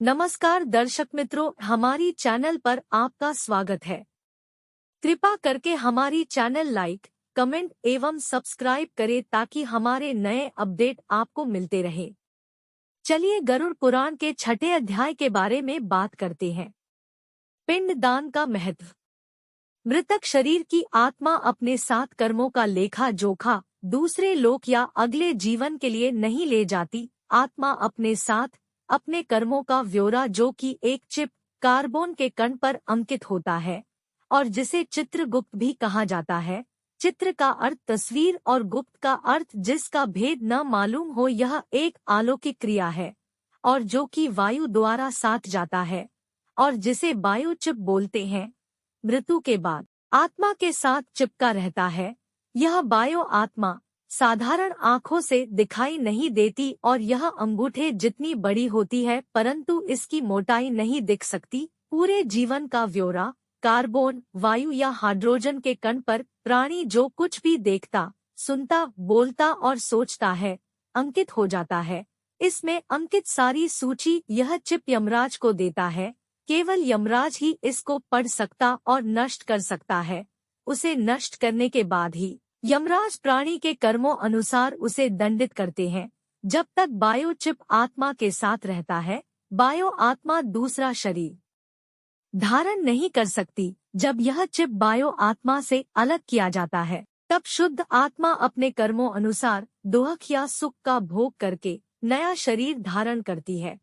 नमस्कार दर्शक मित्रों, हमारी चैनल पर आपका स्वागत है। कृपा करके हमारी चैनल लाइक, कमेंट एवं सब्सक्राइब करें ताकि हमारे नए अपडेट आपको मिलते रहे। चलिए गरुड़ पुराण के 6 अध्याय के बारे में बात करते हैं। पिंडदान का महत्व। मृतक शरीर की आत्मा अपने साथ कर्मों का लेखा जोखा दूसरे लोक या अगले जीवन के लिए नहीं ले जाती। आत्मा अपने साथ अपने कर्मों का ब्यौरा, जो कि एक चिप कार्बन के कण पर अंकित होता है और जिसे चित्रगुप्त भी कहा जाता है। चित्र का अर्थ तस्वीर और गुप्त का अर्थ जिसका भेद न मालूम हो। यह एक अलौकिक क्रिया है और जो कि वायु द्वारा साथ जाता है और जिसे वायु चिप बोलते हैं। मृत्यु के बाद आत्मा के साथ चिपका रहता है। यह वायु आत्मा साधारण आँखों से दिखाई नहीं देती और यह अंगूठे जितनी बड़ी होती है, परंतु इसकी मोटाई नहीं दिख सकती। पूरे जीवन का ब्यौरा कार्बन, वायु या हाइड्रोजन के कण पर प्राणी जो कुछ भी देखता, सुनता, बोलता और सोचता है, अंकित हो जाता है। इसमें अंकित सारी सूची यह चिप यमराज को देता है। केवल यमराज ही इसको पढ़ सकता और नष्ट कर सकता है। उसे नष्ट करने के बाद ही यमराज प्राणी के कर्मों अनुसार उसे दंडित करते हैं। जब तक बायो चिप आत्मा के साथ रहता है, बायो आत्मा दूसरा शरीर धारण नहीं कर सकती। जब यह चिप बायो आत्मा से अलग किया जाता है, तब शुद्ध आत्मा अपने कर्मों अनुसार दुख या सुख का भोग करके नया शरीर धारण करती है।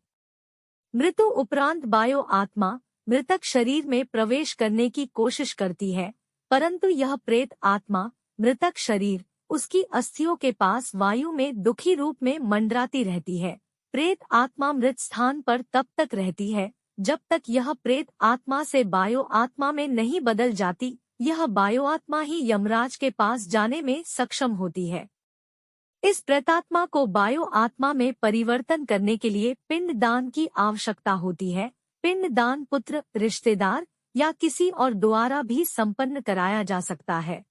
मृत्यु उपरांत बायो आत्मा मृतक शरीर में प्रवेश करने की कोशिश करती है, परंतु यह प्रेत आत्मा मृतक शरीर उसकी अस्थियों के पास वायु में दुखी रूप में मंडराती रहती है। प्रेत आत्मा मृत स्थान पर तब तक रहती है जब तक यह प्रेत आत्मा से बायो आत्मा में नहीं बदल जाती। यह बायो आत्मा ही यमराज के पास जाने में सक्षम होती है। इस प्रेतात्मा को बायो आत्मा में परिवर्तन करने के लिए पिंडदान की आवश्यकता होती है। पिंडदान पुत्र, रिश्तेदार या किसी और द्वारा भी संपन्न कराया जा सकता है।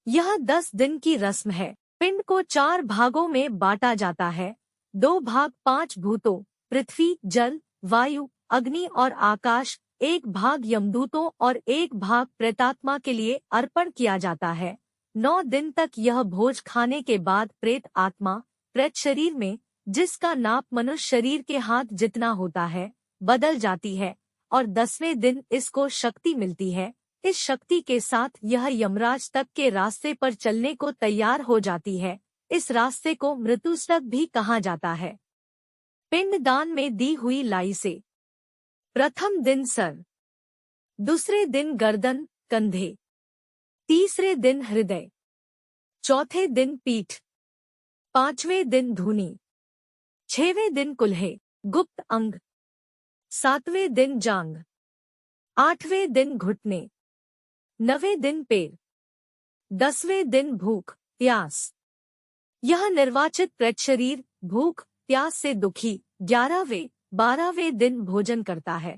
यह 10 दिन की रस्म है। पिंड को 4 भागों में बांटा जाता है। 2 भाग 5 भूतों पृथ्वी, जल, वायु, अग्नि और आकाश, 1 भाग यमदूतों और 1 भाग प्रेतात्मा के लिए अर्पण किया जाता है। 9 दिन तक यह भोज खाने के बाद प्रेत आत्मा प्रेत शरीर में, जिसका नाप मनुष्य शरीर के हाथ जितना होता है, बदल जाती है और 10वें दिन इसको शक्ति मिलती है। इस शक्ति के साथ यह यमराज तक के रास्ते पर चलने को तैयार हो जाती है। इस रास्ते को मृत्युस्तक भी कहा जाता है। पिंडदान में दी हुई लाई से प्रथम दिन सर, दूसरे दिन गर्दन, कंधे, तीसरे दिन हृदय, चौथे दिन पीठ, 5वें दिन धूनी, 6वें दिन कुल्हे गुप्त अंग, 7वें दिन जांग, 8वें दिन घुटने, 9वें दिन पैर, 10वें दिन भूख प्यास। यह निर्वाचित प्रेत शरीर भूख प्यास से दुखी 11वें 12वें दिन भोजन करता है।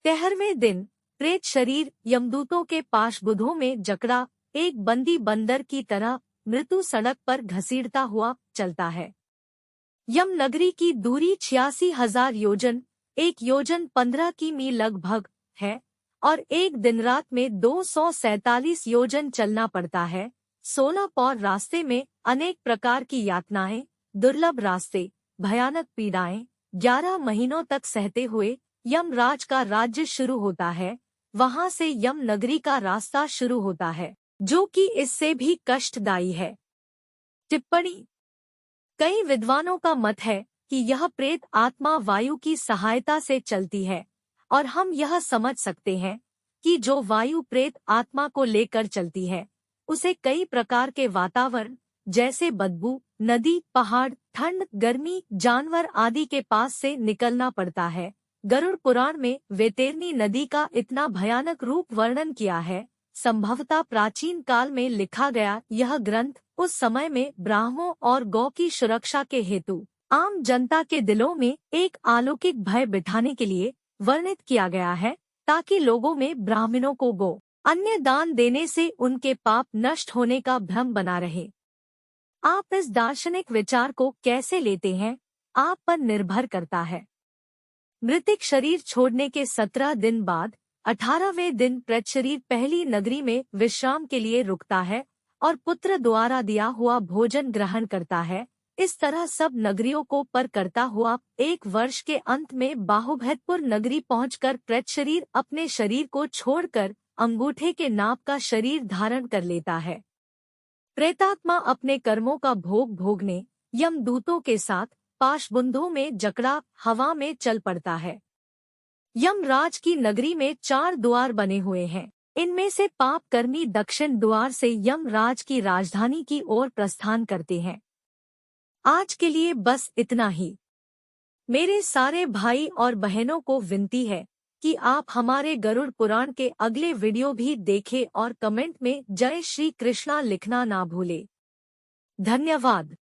13वें दिन प्रेत शरीर यमदूतों के पाशबुद्धों में जकड़ा एक बंदी बंदर की तरह मृत्यु सड़क पर घसीटता हुआ चलता है। यम नगरी की दूरी 86,000 योजन, 1 योजन 15 किमी लगभग है और एक दिन रात में 247 योजन चलना पड़ता है। 16 पौर रास्ते में अनेक प्रकार की यातनाएं, दुर्लभ रास्ते, भयानक पीड़ाएं 11 महीनों तक सहते हुए यमराज का राज्य शुरू होता है। वहां से यम नगरी का रास्ता शुरू होता है, जो कि इससे भी कष्टदायी है। टिप्पणी। कई विद्वानों का मत है कि यह प्रेत आत्मा वायु की सहायता से चलती है और हम यह समझ सकते हैं कि जो वायु प्रेत आत्मा को लेकर चलती है, उसे कई प्रकार के वातावरण जैसे बदबू, नदी, पहाड़, ठंड, गर्मी, जानवर आदि के पास से निकलना पड़ता है। गरुड़ पुराण में वैतरणी नदी का इतना भयानक रूप वर्णन किया है। संभवतः प्राचीन काल में लिखा गया यह ग्रंथ उस समय में ब्राह्मणों और गौ की सुरक्षा के हेतु आम जनता के दिलों में एक अलौकिक भय बिठाने के लिए वर्णित किया गया है, ताकि लोगों में ब्राह्मणों को गो अन्य दान देने से उनके पाप नष्ट होने का भ्रम बना रहे। आप इस दार्शनिक विचार को कैसे लेते हैं, आप पर निर्भर करता है। मृतिक शरीर छोड़ने के 17 दिन बाद 18वें दिन प्रेत शरीर पहली नगरी में विश्राम के लिए रुकता है और पुत्र द्वारा दिया हुआ भोजन ग्रहण करता है। इस तरह सब नगरियों को पर करता हुआ 1 वर्ष के अंत में बाहुभैतपुर नगरी पहुंचकर प्रेत शरीर अपने शरीर को छोड़कर अंगूठे के नाप का शरीर धारण कर लेता है। प्रेतात्मा अपने कर्मों का भोग भोगने यमदूतों के साथ पाशबुंदों में जकड़ा हवा में चल पड़ता है। यमराज की नगरी में 4 द्वार बने हुए हैं। इनमें से पाप कर्मी दक्षिण द्वार से यमराज की राजधानी की ओर प्रस्थान करते हैं। आज के लिए बस इतना ही। मेरे सारे भाई और बहनों को विनती है कि आप हमारे गरुड़ पुराण के अगले वीडियो भी देखें और कमेंट में जय श्री कृष्णा लिखना ना भूलें। धन्यवाद।